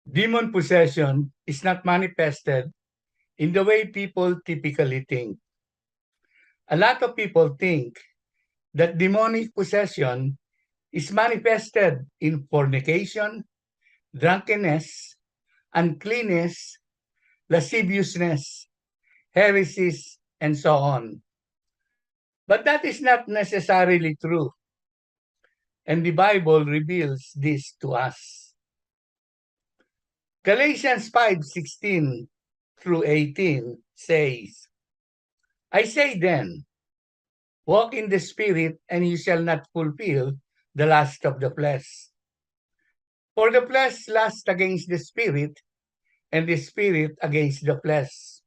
Demon possession is not manifested in the way people typically think. A lot of people think that demonic possession is manifested in fornication, drunkenness, uncleanness, lasciviousness, heresies, and so on. But that is not necessarily true, and the Bible reveals this to us. Galatians 5:16 through 18 says, I say then, walk in the Spirit, and you shall not fulfill the lust of the flesh. For the flesh lusts against the Spirit, and the Spirit against the flesh.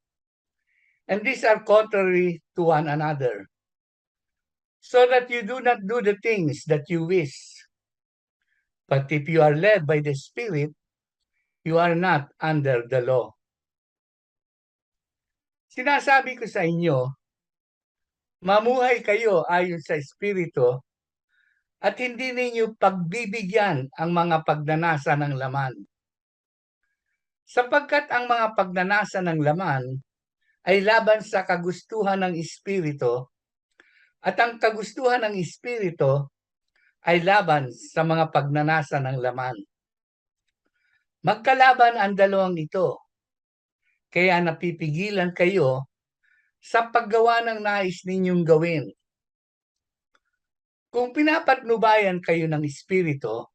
And these are contrary to one another, so that you do not do the things that you wish. But if you are led by the Spirit, you are not under the law. Sinasabi ko sa inyo, mamuhay kayo ayon sa Espiritu at hindi ninyo pagbibigyan ang mga pagnanasa ng laman. Sapagkat ang mga pagnanasa ng laman ay laban sa kagustuhan ng Espiritu at ang kagustuhan ng Espiritu ay laban sa mga pagnanasa ng laman. Magkalaban ang dalawang ito, kaya napipigilan kayo sa paggawa ng nais ninyong gawin. Kung pinapatnubayan kayo ng Espiritu,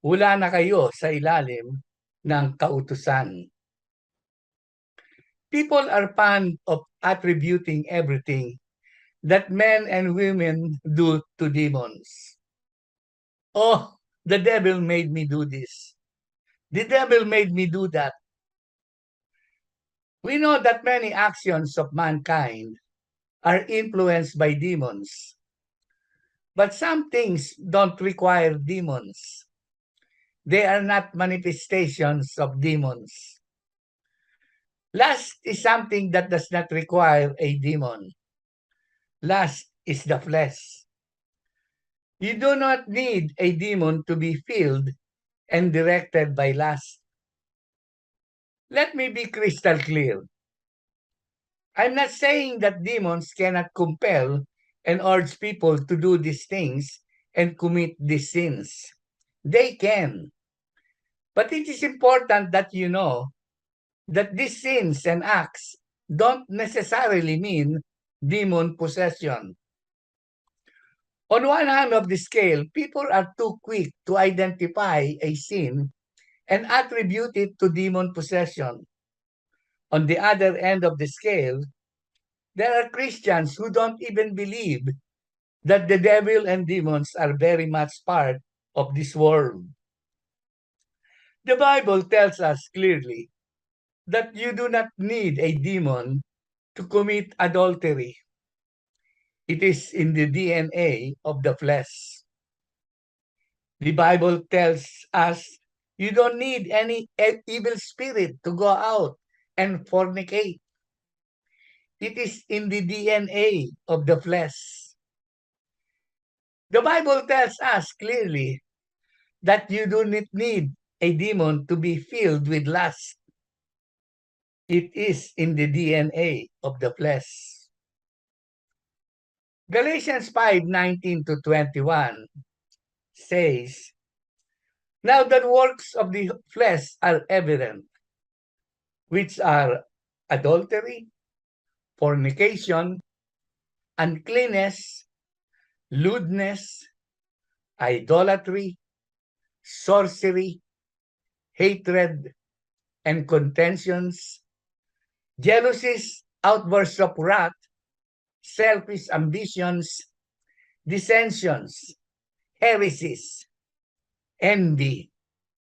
wala na kayo sa ilalim ng kautusan. People are fond of attributing everything that men and women do to demons. Oh, the devil made me do this. The devil made me do that. We know that many actions of mankind are influenced by demons. But some things don't require demons. They are not manifestations of demons. Lust is something that does not require a demon. Lust is the flesh. You do not need a demon to be filled and directed by lust. Let me be crystal clear. I'm not saying that demons cannot compel and urge people to do these things and commit these sins. They can. But it is important that you know that these sins and acts don't necessarily mean demon possession. On one hand of the scale, people are too quick to identify a sin and attribute it to demon possession. On the other end of the scale, there are Christians who don't even believe that the devil and demons are very much part of this world. The Bible tells us clearly that you do not need a demon to commit adultery. It is in the DNA of the flesh. The Bible tells us you don't need any evil spirit to go out and fornicate. It is in the DNA of the flesh. The Bible tells us clearly that you do not need a demon to be filled with lust. It is in the DNA of the flesh. Galatians 5:19 to 21 says, Now the works of the flesh are evident, which are adultery, fornication, uncleanness, lewdness, idolatry, sorcery, hatred, and contentions, jealousies, outbursts of wrath, selfish ambitions, dissensions, heresies, envy,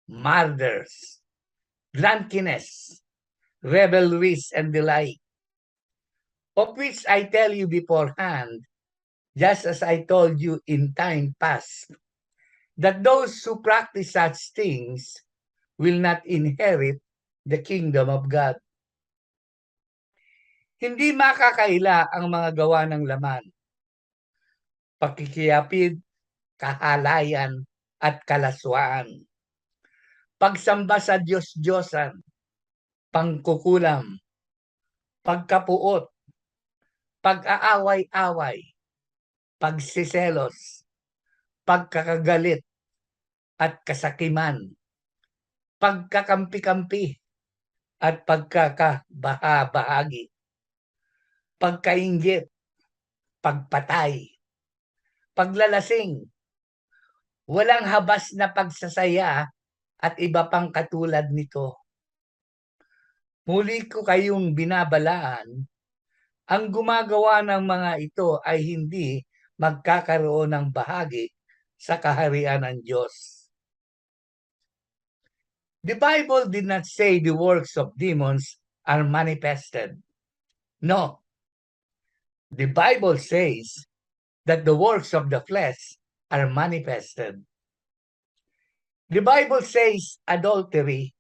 murders, drunkenness, revelries, and the like, of which I tell you beforehand, just as I told you in time past, that those who practice such things will not inherit the kingdom of God. Hindi makakaila ang mga gawa ng laman, pakikiyapid, kahalayan, at kalaswaan, pagsamba sa Diyos-Diyosan, pangkukulam, pagkapuot, pag-aaway-away, pagsiselos, pagkakagalit at kasakiman, pagkakampi-kampi at pagkakabaha-bahagi, pagkainggit, pagpatay, paglalasing, walang habas na pagsasaya at iba pang katulad nito. Muli ko kayong binabalaan, ang gumagawa ng mga ito ay hindi magkakaroon ng bahagi sa kaharian ng Diyos. The Bible did not say the works of demons are manifested. No. The Bible says that the works of the flesh are manifested. The Bible says adultery,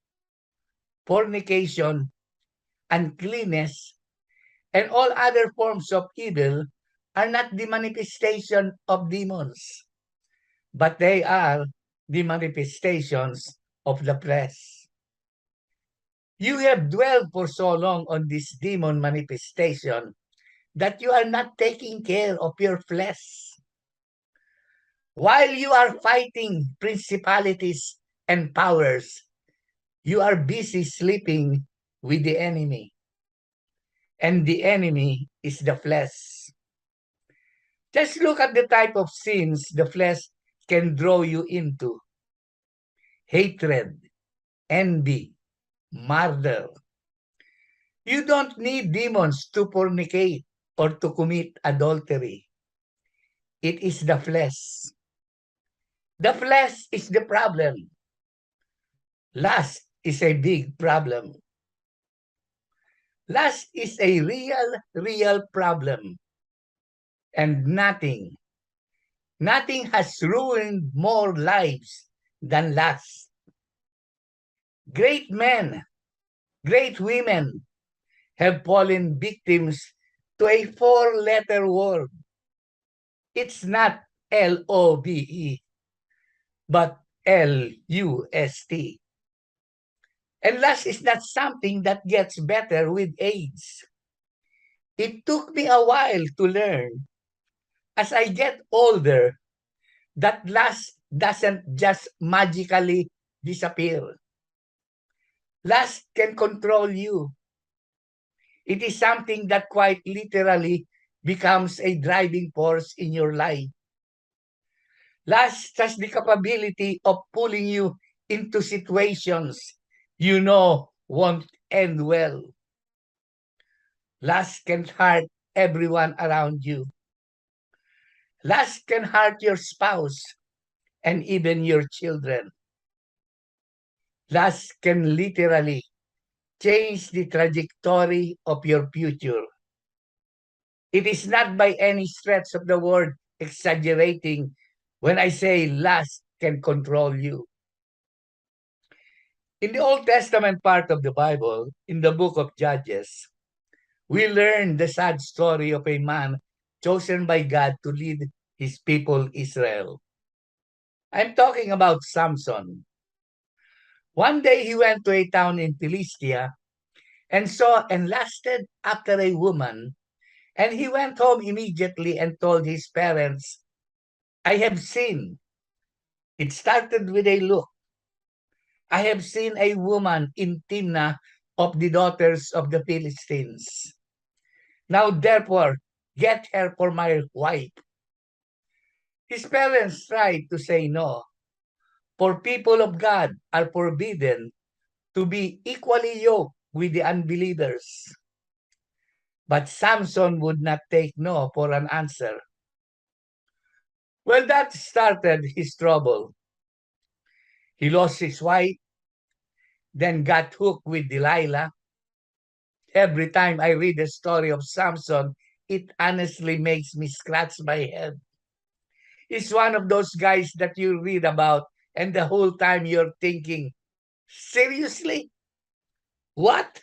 fornication, uncleanness, and all other forms of evil are not the manifestation of demons, but they are the manifestations of the flesh. You have dwelled for so long on this demon manifestation that you are not taking care of your flesh. While you are fighting principalities and powers, you are busy sleeping with the enemy. And the enemy is the flesh. Just look at the type of sins the flesh can draw you into. Hatred, envy, murder. You don't need demons to fornicate or to commit adultery. It is the flesh. The flesh is the problem. Lust is a big problem. Lust is a real problem. And nothing has ruined more lives than lust. Great men, great women have fallen victims to a four-letter word. It's not L-O-V-E, but L-U-S-T. And lust is not something that gets better with age. It took me a while to learn, as I get older, that lust doesn't just magically disappear. Lust can control you. It is something that quite literally becomes a driving force in your life. Lust has the capability of pulling you into situations you know won't end well. Lust can hurt everyone around you. Lust can hurt your spouse and even your children. Lust can literally change the trajectory of your future. It is not by any stretch of the word exaggerating when I say lust can control you. In the Old Testament part of the Bible, in the book of Judges, we learn the sad story of a man chosen by God to lead his people Israel. I'm talking about Samson. One day he went to a town in Philistia and saw and lusted after a woman, and he went home immediately and told his parents, I have sinned. It started with a look. I have seen a woman in Timnah of the daughters of the Philistines. Now therefore, get her for my wife. His parents tried to say no, for people of God are forbidden to be equally yoked with the unbelievers. But Samson would not take no for an answer. Well, that started his trouble. He lost his wife, then got hooked with Delilah. Every time I read the story of Samson, it honestly makes me scratch my head. He's one of those guys that you read about, and the whole time you're thinking, seriously? What?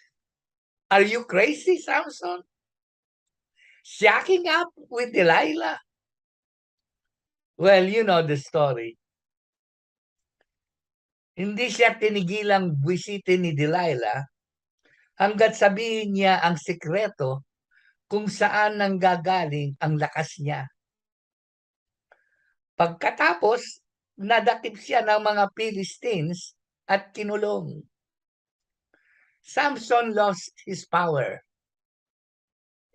Are you crazy, Samson? Shacking up with Delilah? Well, you know the story. Hindi siya tinigilang buwisitin ni Delilah hanggat sabihin niya ang sikreto kung saan nanggagaling ang lakas niya. Pagkatapos, nadakip siya ng mga Philistines at kinulong. Samson lost his power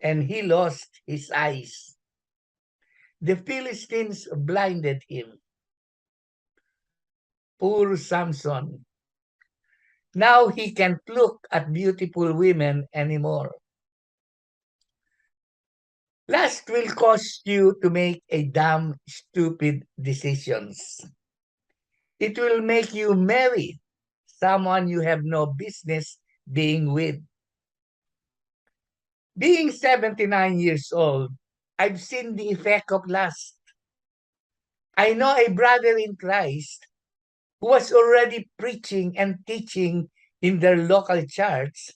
and he lost his eyes. The Philistines blinded him. Poor Samson. Now he can't look at beautiful women anymore. Lust will cause you to make a damn stupid decisions. It will make you marry someone you have no business being with. Being 79 years old, I've seen the effect of lust. I know a brother in Christ who was already preaching and teaching in their local church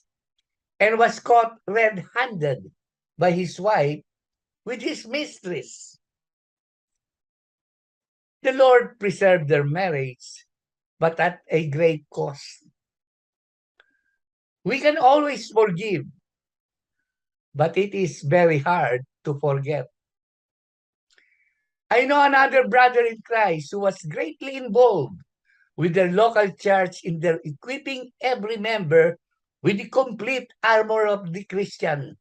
and was caught red-handed by his wife with his mistress. The Lord preserved their marriage, but at a great cost. We can always forgive, but it is very hard to forget. I know another brother in Christ who was greatly involved with their local church in their equipping every member with the complete armor of the Christian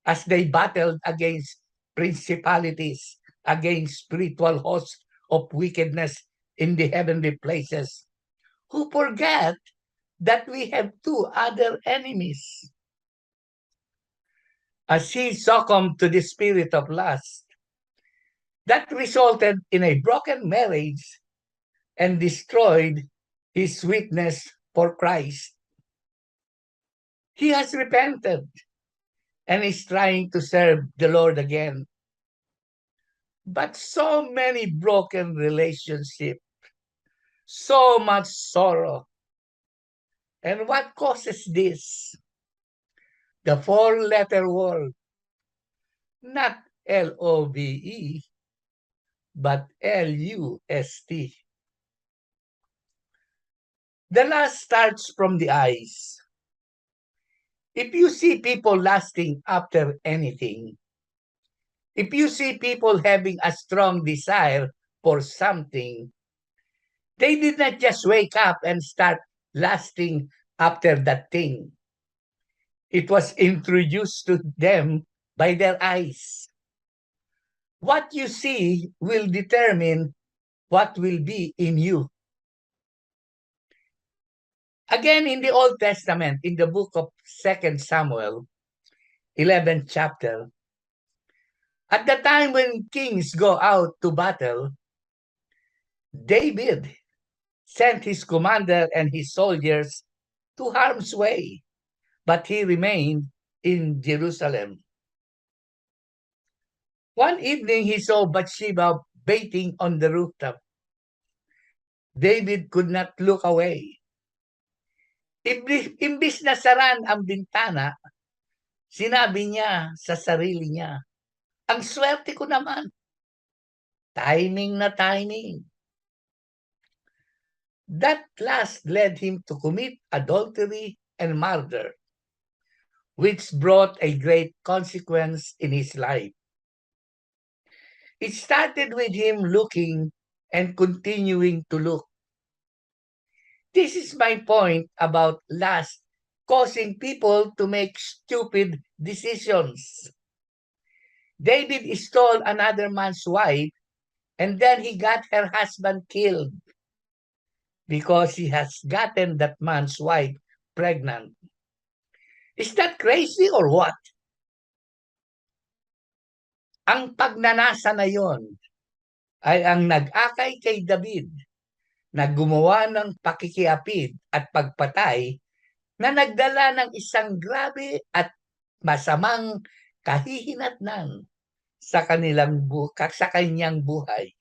as they battled against principalities, against spiritual hosts of wickedness in the heavenly places, who forget that we have two other enemies. As he succumbed to the spirit of lust, that resulted in a broken marriage and destroyed his witness for Christ. He has repented and is trying to serve the Lord again. But so many broken relationships, so much sorrow. And what causes this? The four-letter word, not L-O-V-E, but L-U-S-T. The lust starts from the eyes. If you see people lusting after anything, if you see people having a strong desire for something, they did not just wake up and start lusting after that thing. It was introduced to them by their eyes. What you see will determine what will be in you. Again, in the Old Testament, in the book of 2 Samuel, 11th chapter, at the time when kings go out to battle, David sent his commander and his soldiers to harm's way, but he remained in Jerusalem. One evening, he saw Bathsheba bathing on the rooftop. David could not look away. Imbis na saran ang bintana, sinabi niya sa sarili niya, ang swerte ko naman. Timing na timing. That last led him to commit adultery and murder, which brought a great consequence in his life. It started with him looking and continuing to look. This is my point about lust causing people to make stupid decisions. David stole another man's wife and then he got her husband killed because he has gotten that man's wife pregnant. Is that crazy or what? Ang pagnanasa na yon ay ang nag-akay kay David na gumawa ng pakikiapid at pagpatay na nagdala ng isang grabe at masamang kahihinatnan sa kanyang buhay.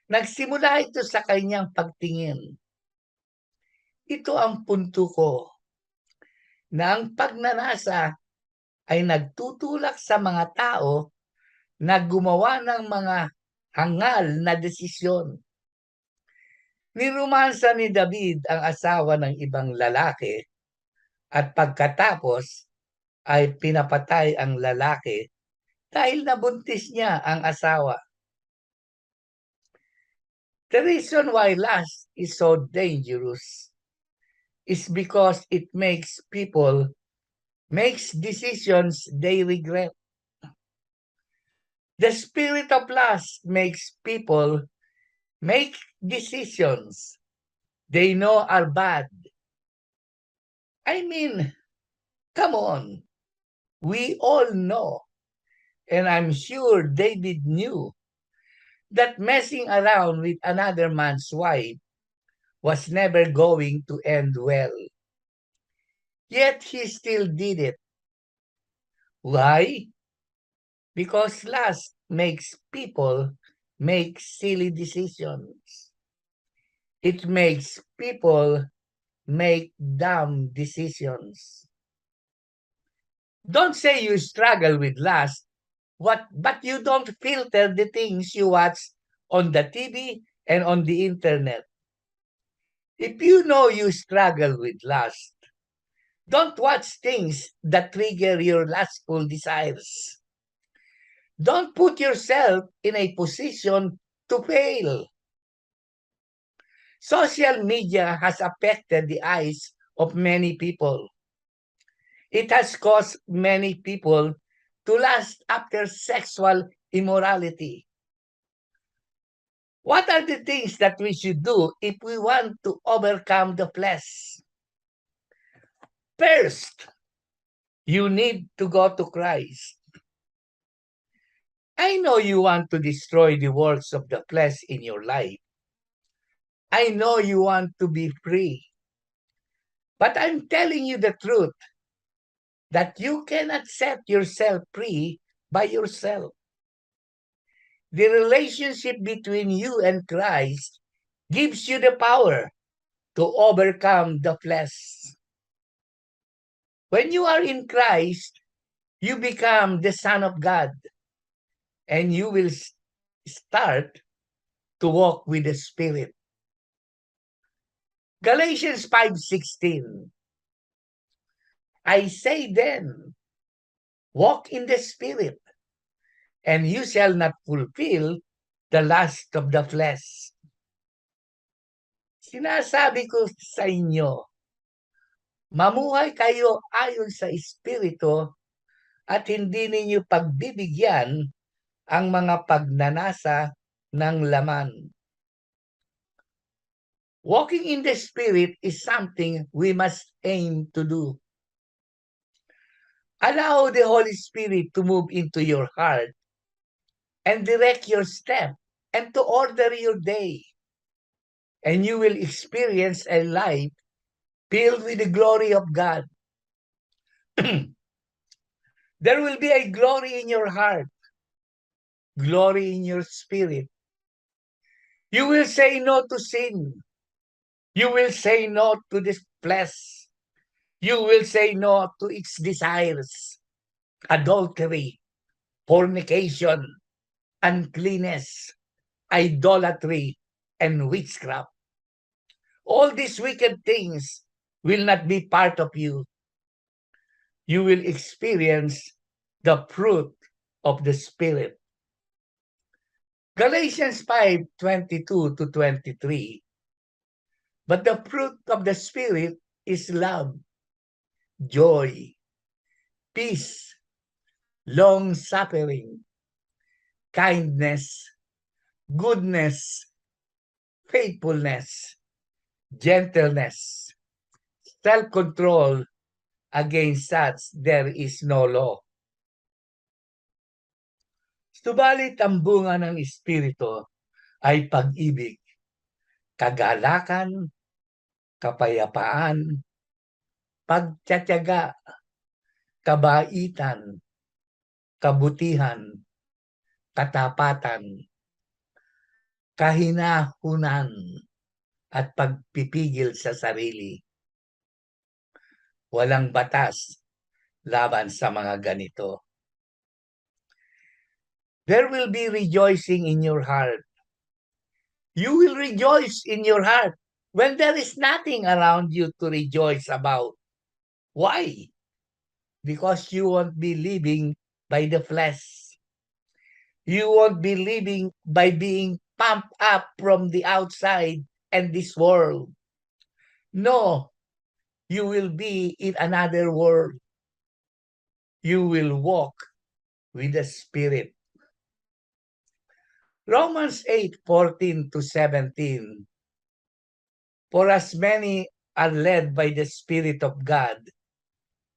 Nagsimula ito sa kanyang pagtingin. Ito ang punto ko, na ang pagnanasa ay nagtutulak sa mga tao na gumawa ng mga hangal na desisyon. Niromansa ni David ang asawa ng ibang lalaki at pagkatapos ay pinapatay ang lalaki dahil nabuntis niya ang asawa. The reason why lust is so dangerous is because it makes decisions they regret. The spirit of lust makes people make decisions they know are bad. I mean, come on. We all know, and I'm sure David knew, that messing around with another man's wife was never going to end well. Yet he still did it. Why? Because lust makes people make silly decisions. It makes people make dumb decisions. Don't say you struggle with lust, but you don't filter the things you watch on the TV and on the internet. If you know you struggle with lust, don't watch things that trigger your lustful desires. Don't put yourself in a position to fail. Social media has affected the eyes of many people. It has caused many people to lust after sexual immorality. What are the things that we should do if we want to overcome the flesh? First, you need to go to Christ. I know you want to destroy the works of the flesh in your life. I know you want to be free. But I'm telling you the truth that you cannot set yourself free by yourself. The relationship between you and Christ gives you the power to overcome the flesh. When you are in Christ, you become the Son of God, and you will start to walk with the Spirit. Galatians 5:16. I say then, walk in the Spirit, and you shall not fulfill the lust of the flesh. Sinasabi ko sa inyo, mamuhay kayo ayon sa Espiritu at hindi ninyo pagbibigyan ang mga pagnanasa ng laman. Walking in the Spirit is something we must aim to do. Allow the Holy Spirit to move into your heart and direct your step and to order your day. And you will experience a life filled with the glory of God. There will be a glory in your heart, glory in your spirit. You will say no to sin. You will say no to this flesh. You will say no to its desires, adultery, fornication, uncleanness, idolatry, and witchcraft. All these wicked things will not be part of you. You will experience the fruit of the Spirit. Galatians 5:22-23. But the fruit of the Spirit is love, joy, peace, long-suffering, kindness, goodness, faithfulness, gentleness, self-control. Against such there is no law. Subalit ang bunga ng Espiritu ay pag-ibig, kagalakan, kapayapaan, pagtitiyaga, kabaitan, kabutihan, katapatan, kahinahunan, at pagpipigil sa sarili. Walang batas laban sa mga ganito. There will be rejoicing in your heart You will rejoice in your heart when there is nothing around you to rejoice about. Why? Because you won't be living by the flesh. You won't be living by being pumped up from the outside and this world. No, you will be in another world. You will walk with the Spirit. Romans 8:14 to 17. For as many are led by the Spirit of God,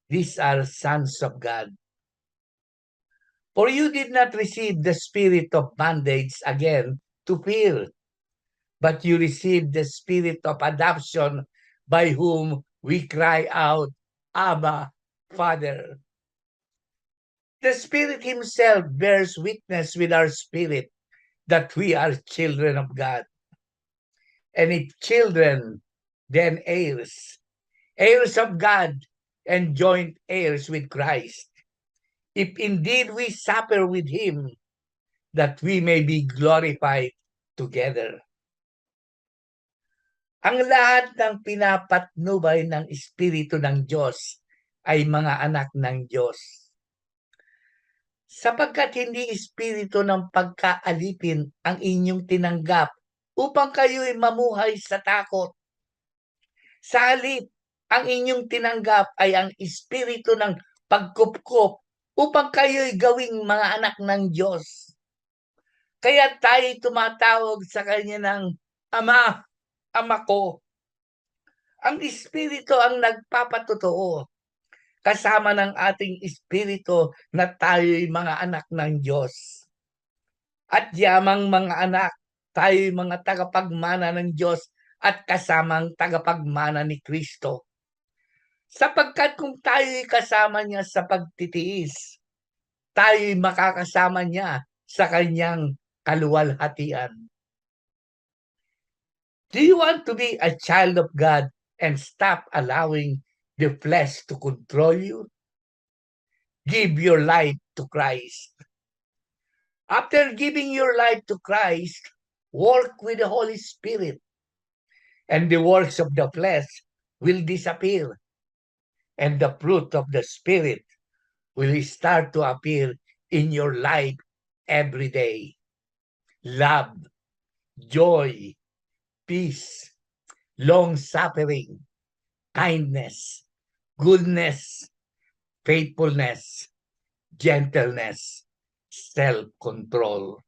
these are sons of God. For you did not receive the spirit of bondage again to fear, but you received the spirit of adoption by whom we cry out, Abba, Father. The Spirit Himself bears witness with our spirit that we are children of God. And if children, then heirs, heirs of God and joint heirs with Christ. If indeed we suffer with Him, that we may be glorified together. Ang lahat ng pinapatnubay ng Espiritu ng Diyos ay mga anak ng Diyos. Sapagkat hindi espiritu ng pagkaalipin ang inyong tinanggap upang kayo'y mamuhay sa takot. Sa halip, ang inyong tinanggap ay ang espiritu ng pagkupkup upang kayo'y gawing mga anak ng Diyos. Kaya tayo tumatawag sa Kanya ng Ama, Ama ko. Ang Espiritu ang nagpapatotoo kasama ng ating Espiritu na tayo'y mga anak ng Diyos. At yamang mga anak, tayo'y mga tagapagmana ng Diyos at kasamang tagapagmana ni Kristo. Sapagkat kung tayo'y kasama niya sa pagtitiis, tayo'y makakasama niya sa kanyang kaluwalhatian. Do you want to be a child of God and stop allowing the flesh to control you? Give your life to Christ. After giving your life to Christ, work with the Holy Spirit, and the works of the flesh will disappear, and the fruit of the Spirit will start to appear in your life every day. Love, joy, peace, long-suffering, kindness, goodness, faithfulness, gentleness, self-control.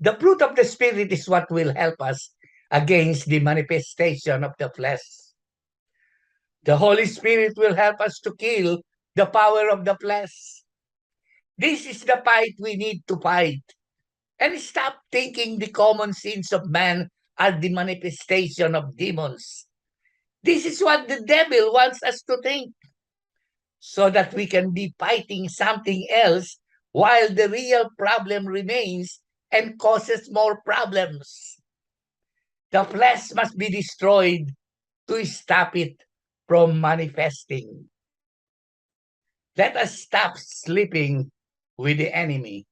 The fruit of the Spirit is what will help us against the manifestation of the flesh. The Holy Spirit will help us to kill the power of the flesh. This is the fight we need to fight. And stop thinking the common sins of man are the manifestation of demons. This is what the devil wants us to think, so that we can be fighting something else while the real problem remains and causes more problems. The flesh must be destroyed to stop it from manifesting. Let us stop sleeping with the enemy.